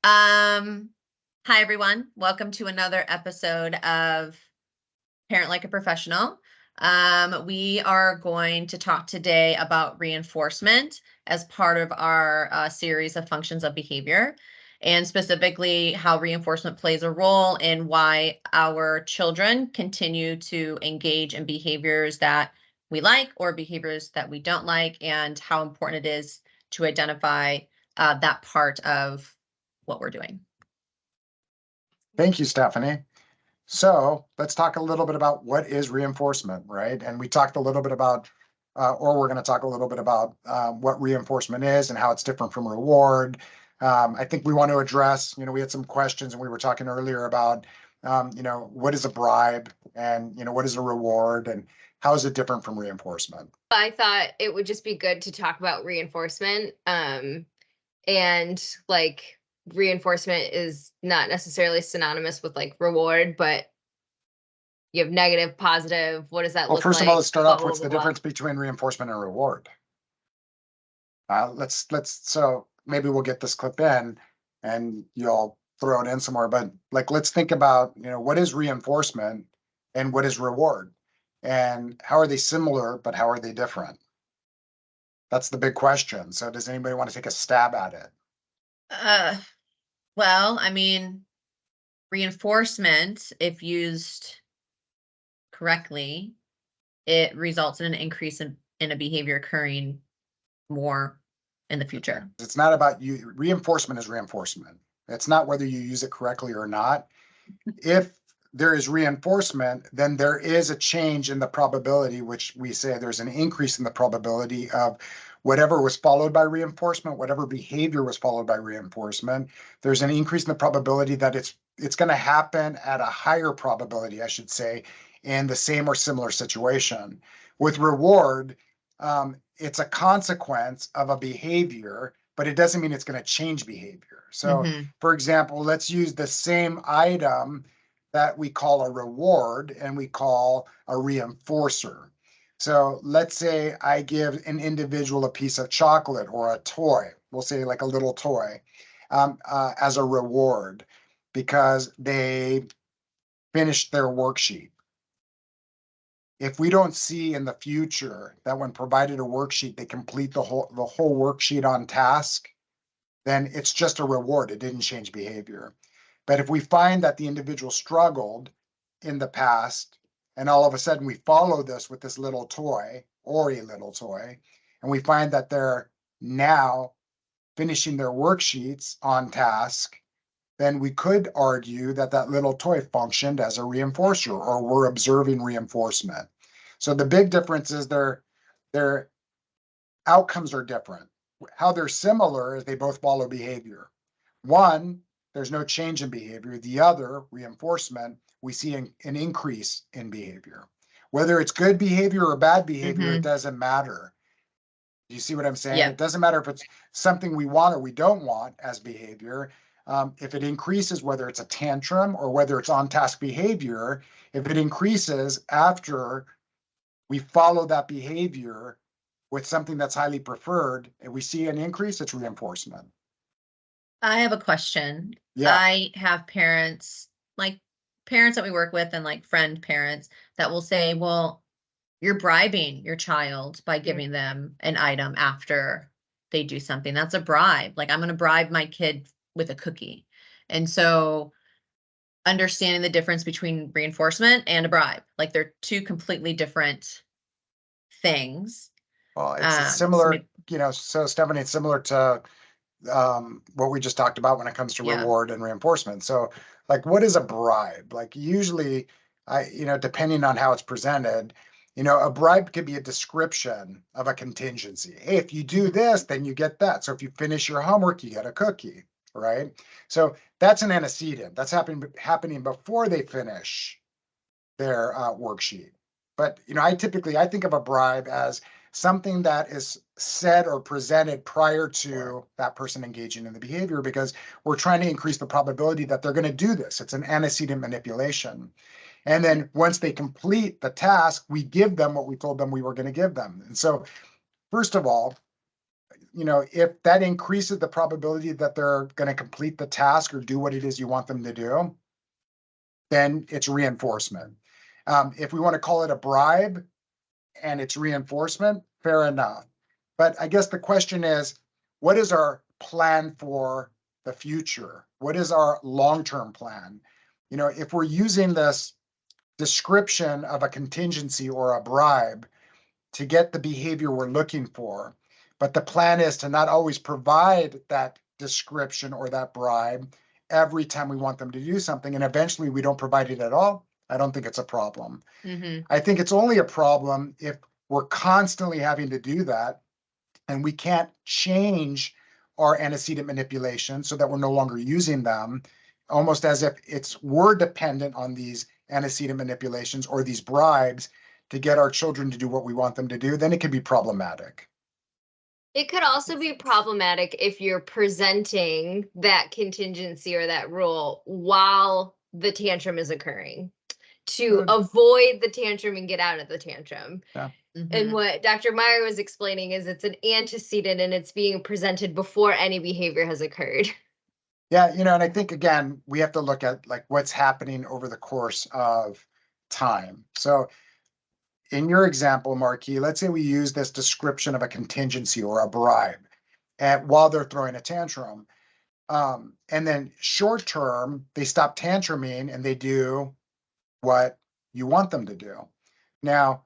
Hi everyone. Welcome to another episode of Parent Like a Professional. We are going to talk today about reinforcement as part of our series of functions of behavior, and specifically how reinforcement plays a role in why our children continue to engage in behaviors that we like or behaviors that we don't like, and how important it is to identify that part of what we're doing. Thank you, Stephanie. So let's talk a little bit about what is reinforcement, right? And we talked a little bit about, or we're going to talk a little bit about what reinforcement is and how it's different from reward. I think we want to address, we had some questions and we were talking earlier about, what is a bribe and, what is a reward and how is it different from reinforcement? I thought it would just be good to talk about reinforcement. And like reinforcement is not necessarily synonymous with like reward, but you have negative, positive. What does that look like? Well, first of all, let's start off. What's the difference between reinforcement and reward? So maybe we'll get this clip in and you'll throw it in somewhere, but let's think about, what is reinforcement and what is reward and how are they similar, but how are they different? That's the big question. So does anybody want to take a stab at it? Well, I mean, reinforcement, if used correctly, it results in an increase in a behavior occurring more in the future. It's not about you. Reinforcement is reinforcement. It's not whether you use it correctly or not. If there is reinforcement, then there is a change in the probability, which we say there's an increase in the probability of whatever was followed by reinforcement, whatever behavior was followed by reinforcement. There's an increase in the probability that it's going to happen at a higher probability, I should say, in the same or similar situation. With reward, it's a consequence of a behavior, but it doesn't mean it's going to change behavior. So, for example, let's use the same item that we call a reward and we call a reinforcer. So let's say I give an individual a piece of chocolate or a toy, we'll say like a little toy, as a reward because they finished their worksheet. If we don't see in the future that when provided a worksheet, they complete the whole worksheet on task, then it's just a reward. It didn't change behavior. But if we find that the individual struggled in the past, and all of a sudden we follow this with this little toy or a little toy, and we find that they're now finishing their worksheets on task, then we could argue that that little toy functioned as a reinforcer, or we're observing reinforcement. So the big difference is their outcomes are different. How they're similar is they both follow behavior. One, there's no change in behavior. The other, reinforcement, we see an increase in behavior. Whether it's good behavior or bad behavior, it doesn't matter. Do you see what I'm saying? Yeah. It doesn't matter if it's something we want or we don't want as behavior. If it increases, whether it's a tantrum or whether it's on-task behavior, if it increases after we follow that behavior with something that's highly preferred, and we see an increase, it's reinforcement. I have a question. Yeah. I have parents that we work with and like friend parents that will say, well, you're bribing your child by giving them an item after they do something. That's a bribe. Like, I'm going to bribe my kid with a cookie. And so understanding the difference between reinforcement and a bribe, like they're two completely different things. Well, it's similar, so Stephanie, it's similar to what we just talked about when it comes to reward and reinforcement. So what is a bribe? Usually, depending on how it's presented, a bribe could be a description of a contingency. Hey, if you do this, then you get that. So if you finish your homework, you get a cookie, right? So that's an antecedent. That's happening before they finish their worksheet. But, I think of a bribe as something that is said or presented prior to that person engaging in the behavior, because we're trying to increase the probability that they're going to do this. It's an antecedent manipulation. And then once they complete the task, we give them what we told them we were going to give them. And so, first of all, if that increases the probability that they're going to complete the task or do what it is you want them to do, then it's reinforcement. If we want to call it a bribe and it's reinforcement, fair enough. But I guess the question is, what is our plan for the future? What is our long-term plan? If we're using this description of a contingency or a bribe to get the behavior we're looking for, but the plan is to not always provide that description or that bribe every time we want them to do something, and eventually we don't provide it at all, I don't think it's a problem. I think it's only a problem if we're constantly having to do that and we can't change our antecedent manipulation so that we're no longer using them, almost as if we're dependent on these antecedent manipulations or these bribes to get our children to do what we want them to do, then it can be problematic. It could also be problematic if you're presenting that contingency or that rule while the tantrum is occurring to avoid the tantrum and get out of the tantrum. Yeah. And what Dr. Meyer was explaining is it's an antecedent and it's being presented before any behavior has occurred. Yeah, and I think, again, we have to look at like what's happening over the course of time. So in your example, Marquis, let's say we use this description of a contingency or a bribe while they're throwing a tantrum. And then short term, they stop tantruming and they do what you want them to do. Now,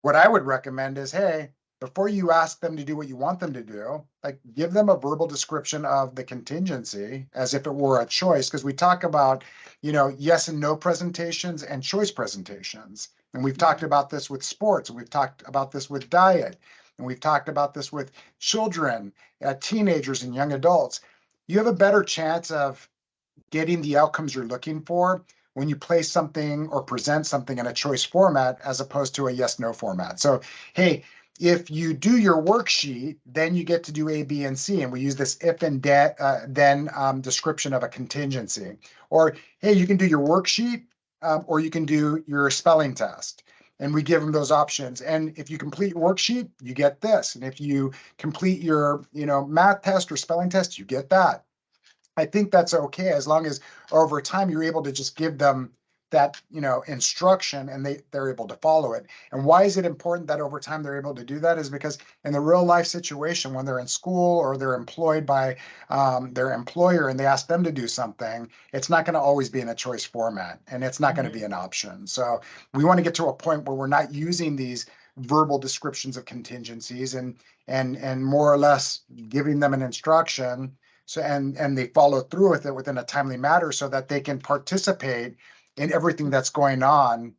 what I would recommend is, hey, before you ask them to do what you want them to do, like give them a verbal description of the contingency as if it were a choice, because we talk about, yes and no presentations and choice presentations. And we've talked about this with sports, and we've talked about this with diet, and we've talked about this with children, teenagers, and young adults. You have a better chance of getting the outcomes you're looking for when you place something or present something in a choice format as opposed to a yes/no format. So, hey, if you do your worksheet, then you get to do A, B, and C. And we use this if and then description of a contingency. Or, hey, you can do your worksheet or you can do your spelling test. And we give them those options. And if you complete your worksheet, you get this. And if you complete your math test or spelling test, you get that. I think that's okay as long as over time you're able to just give them that instruction and they're able to follow it. And why is it important that over time they're able to do that? Is because in the real life situation, when they're in school or they're employed by their employer and they ask them to do something, it's not going to always be in a choice format and it's not going to be an option. So we want to get to a point where we're not using these verbal descriptions of contingencies and more or less giving them an instruction. So and they follow through with it within a timely manner so that they can participate in everything that's going on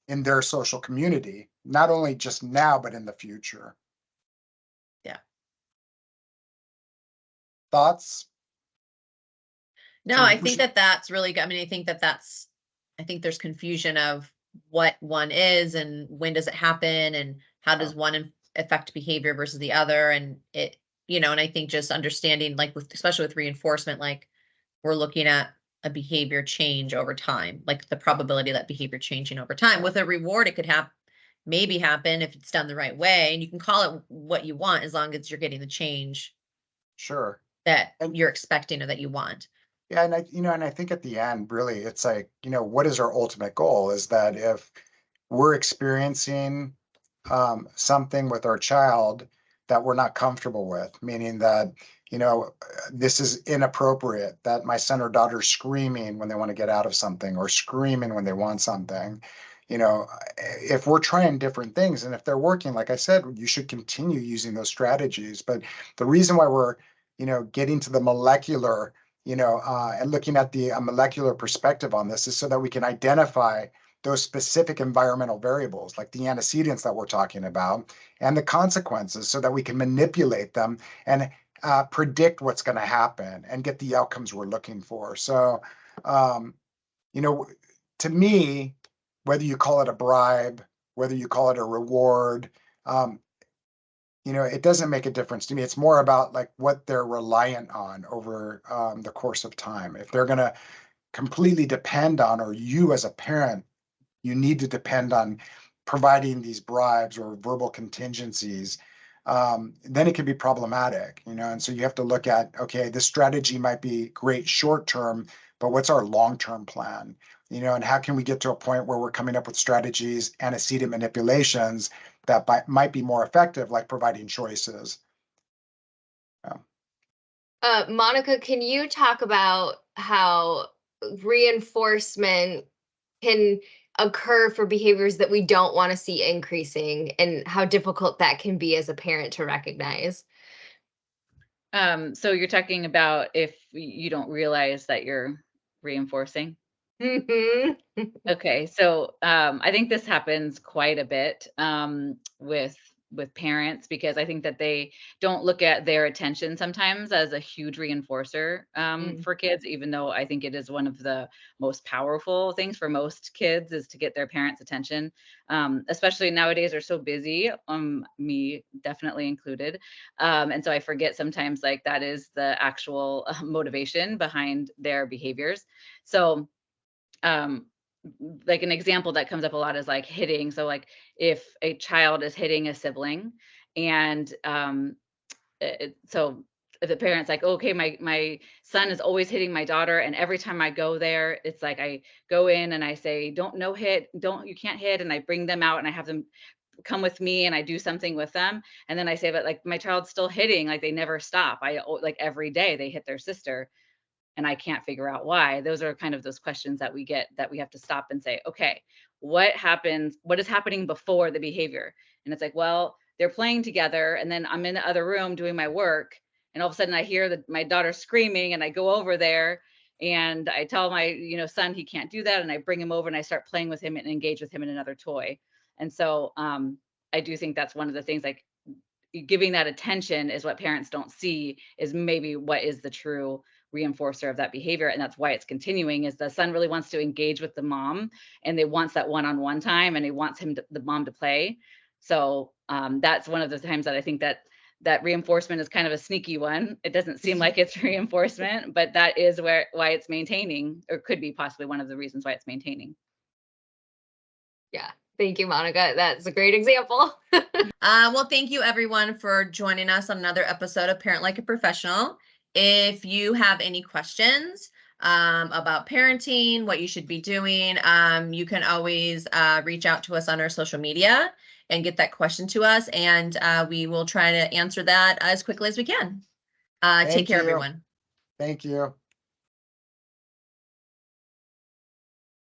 in their social community, not only just now, but in the future. Yeah. Thoughts? No, I think that's really good. I mean, I think there's confusion of what one is and when does it happen and how does one affect behavior versus the other. And and I think just understanding, like especially with reinforcement, like we're looking at a behavior change over time, like the probability of that behavior changing over time. With a reward, it could maybe happen if it's done the right way, and you can call it what you want as long as you're getting the change Sure. that you're expecting or that you want. Yeah, and I think at the end, really, it's like, what is our ultimate goal? Is that if we're experiencing something with our child that we're not comfortable with, meaning that, this is inappropriate, that my son or daughter screaming when they want to get out of something or screaming when they want something, if we're trying different things and if they're working, like I said, you should continue using those strategies. But the reason why we're, getting to the molecular, and looking at the molecular perspective on this is so that we can identify those specific environmental variables, like the antecedents that we're talking about, and the consequences, so that we can manipulate them and predict what's going to happen and get the outcomes we're looking for. So, to me, whether you call it a bribe, whether you call it a reward, it doesn't make a difference to me. It's more about like what they're reliant on over the course of time. If they're going to completely depend on, or you as a parent, you need to depend on providing these bribes or verbal contingencies then it can be problematic, and so you have to look at, okay, this strategy might be great short term, but what's our long-term plan? And how can we get to a point where we're coming up with strategies, antecedent manipulations that might be more effective, like providing choices. Monica, can you talk about how reinforcement can occur for behaviors that we don't want to see increasing and how difficult that can be as a parent to recognize? So you're talking about if you don't realize that you're reinforcing? Mhm. Okay, so I think this happens quite a bit with parents, because I think that they don't look at their attention sometimes as a huge reinforcer Mm. for kids, even though I think it is one of the most powerful things for most kids is to get their parents' attention. Especially nowadays, they're so busy, me definitely included, and so I forget sometimes like that is the actual motivation behind their behaviors. So um like an example that comes up a lot is like hitting. So like if a child is hitting a sibling and so the parents like, okay, my son is always hitting my daughter, and every time I go there, it's like I go in and I say, don't, no hit, don't, you can't hit, and I bring them out and I have them come with me and I do something with them, and then I say, but like my child's still hitting, like they never stop. Like every day they hit their sister and I can't figure out why. Those are kind of those questions that we get that we have to stop and say, okay, what happens? What is happening before the behavior? And it's like, well, they're playing together, and then I'm in the other room doing my work, and all of a sudden I hear my daughter screaming, and I go over there and I tell my son he can't do that, and I bring him over and I start playing with him and engage with him in another toy. And so I do think that's one of the things, like giving that attention is what parents don't see is maybe what is the true reinforcer of that behavior, and that's why it's continuing. Is the son really wants to engage with the mom, and they wants that one-on-one time, and he wants the mom to play. So that's one of the times that I think that reinforcement is kind of a sneaky one. It doesn't seem like it's reinforcement, but that is why it's maintaining, or could be possibly one of the reasons why it's maintaining. Yeah. Thank you, Monica. That's a great example. Well, thank you everyone for joining us on another episode of Parent Like a Professional. If you have any questions about parenting, what you should be doing, you can always reach out to us on our social media and get that question to us, and we will try to answer that as quickly as we can. Take Thank care, you. everyone. Thank you.